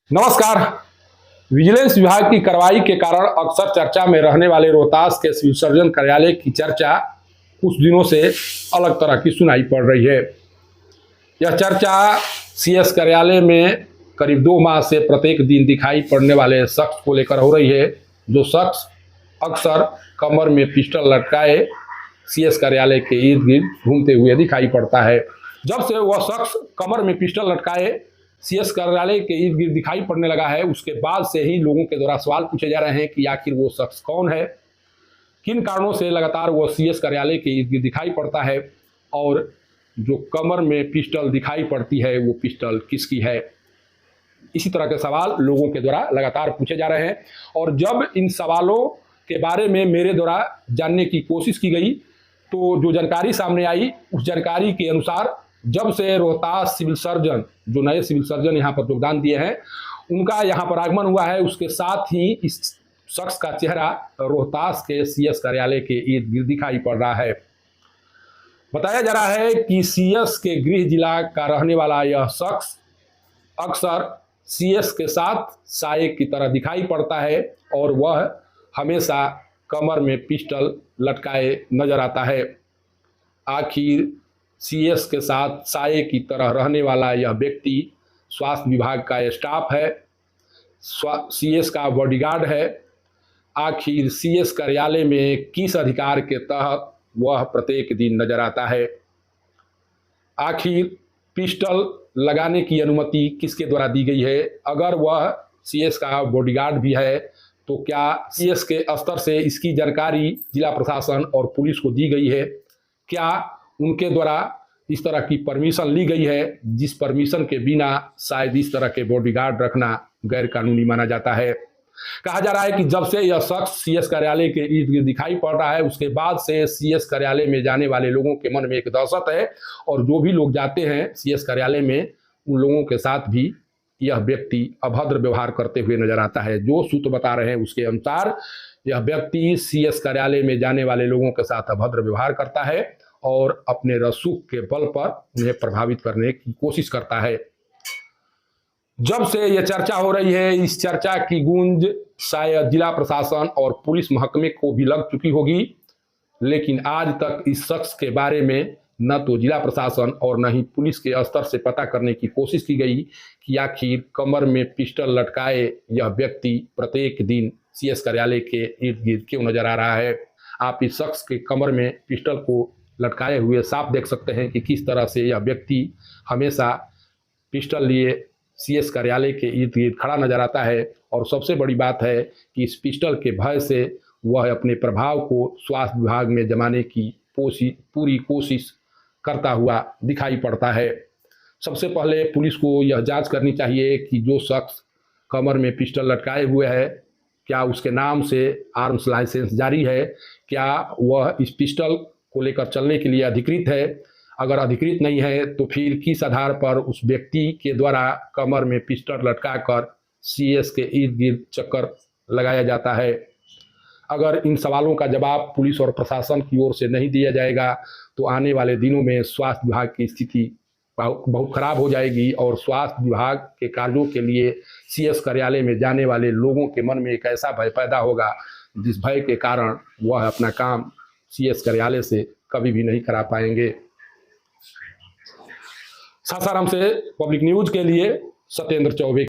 नमस्कार। विजिलेंस विभाग की कार्रवाई के कारण अक्सर चर्चा में रहने वाले रोहतास के सिविल सर्जन कार्यालय की चर्चा कुछ दिनों से अलग तरह की सुनाई पड़ रही है। यह चर्चा सीएस कार्यालय में करीब 2 माह से प्रत्येक दिन दिखाई पड़ने वाले शख्स को लेकर हो रही है, जो शख्स अक्सर कमर में पिस्टल लटकाए सीएस कार्यालय के इर्द गिर्द घूमते हुए दिखाई पड़ता है। जब से वह शख्स कमर में पिस्टल लटकाए सीएस कार्यालय के इर्द गिर्द दिखाई पड़ने लगा है, उसके बाद से ही लोगों के द्वारा सवाल पूछे जा रहे हैं कि आखिर वो शख्स कौन है, किन कारणों से लगातार वो सीएस कार्यालय के इर्द गिर्द दिखाई पड़ता है और जो कमर में पिस्टल दिखाई पड़ती है वो पिस्टल किसकी है। इसी तरह के सवाल लोगों के द्वारा लगातार पूछे जा रहे हैं और जब इन सवालों के बारे में मेरे द्वारा जानने की कोशिश की गई तो जो जानकारी सामने आई, उस जानकारी के अनुसार जब से रोहतास सिविल सर्जन, जो नए सिविल सर्जन यहाँ पर योगदान दिए हैं, उनका यहाँ पर आगमन हुआ है, उसके साथ ही इस शख्स का चेहरा रोहतास के सीएस कार्यालय के इर्द गिर्द दिखाई पड़ रहा है। बताया जा रहा है कि सीएस के गृह जिला का रहने वाला यह शख्स अक्सर सीएस के साथ साये की तरह दिखाई पड़ता है और वह हमेशा कमर में पिस्टल लटकाए नजर आता है। आखिर सीएस के साथ साये की तरह रहने वाला यह व्यक्ति स्वास्थ्य विभाग का स्टाफ है, सीएस का बॉडीगार्ड है। आखिर सीएस कार्यालय में किस अधिकार के तहत वह प्रत्येक दिन नजर आता है? आखिर पिस्टल लगाने की अनुमति किसके द्वारा दी गई है? अगर वह सीएस का बॉडीगार्ड भी है तो क्या सीएस के स्तर से इसकी जानकारी जिला प्रशासन और पुलिस को दी गई है? क्या उनके द्वारा इस तरह की परमिशन ली गई है, जिस परमिशन के बिना शायद इस तरह के बॉडीगार्ड रखना गैर कानूनी माना जाता है? कहा जा रहा है कि जब से यह शख्स सीएस कार्यालय के इर्द गिर्द दिखाई पड़ रहा है, उसके बाद से सीएस कार्यालय में जाने वाले लोगों के मन में एक दहशत है और जो भी लोग जाते हैं सीएस कार्यालय में, उन लोगों के साथ भी यह व्यक्ति अभद्र व्यवहार करते हुए नजर आता है। जो सूत्र बता रहे हैं उसके अनुसार यह व्यक्ति सीएस कार्यालय में जाने वाले लोगों के साथ अभद्र व्यवहार करता है और अपने रसूख के बल पर उन्हें प्रभावित करने की कोशिश करता है। जब से यह चर्चा हो रही है, इस चर्चा की गूंज शायद जिला प्रशासन और पुलिस महकमे को भी लग चुकी होगी, लेकिन आज तक इस शख्स के बारे में न तो जिला प्रशासन और न ही पुलिस के स्तर से पता करने की कोशिश की गई कि आखिर कमर में पिस्टल लटकाए यह व्यक्ति प्रत्येक दिन सीएस कार्यालय के इर्द गिर्द क्यों नजर आ रहा है। आप इस शख्स के कमर में पिस्टल को लटकाए हुए साफ देख सकते हैं कि किस तरह से यह व्यक्ति हमेशा पिस्टल लिए सीएस कार्यालय के इर्द गिर्द खड़ा नजर आता है और सबसे बड़ी बात है कि इस पिस्टल के भय से वह अपने प्रभाव को स्वास्थ्य विभाग में जमाने की पूरी कोशिश करता हुआ दिखाई पड़ता है। सबसे पहले पुलिस को यह जांच करनी चाहिए कि जो शख्स कमर में पिस्टल लटकाए हुए है, क्या उसके नाम से आर्म्स लाइसेंस जारी है, क्या वह इस पिस्टल को लेकर चलने के लिए अधिकृत है। अगर अधिकृत नहीं है तो फिर किस आधार पर उस व्यक्ति के द्वारा कमर में पिस्टल लटकाकर सीएस के इर्द गिर्द चक्कर लगाया जाता है। अगर इन सवालों का जवाब पुलिस और प्रशासन की ओर से नहीं दिया जाएगा तो आने वाले दिनों में स्वास्थ्य विभाग की स्थिति बहुत खराब हो जाएगी और स्वास्थ्य विभाग के कार्यों के लिए सीएस कार्यालय में जाने वाले लोगों के मन में एक ऐसा भय पैदा होगा जिस भय के कारण वह अपना काम सीएस कार्यालय से कभी भी नहीं करा पाएंगे। सासाराम से पब्लिक न्यूज के लिए सत्येंद्र चौबे।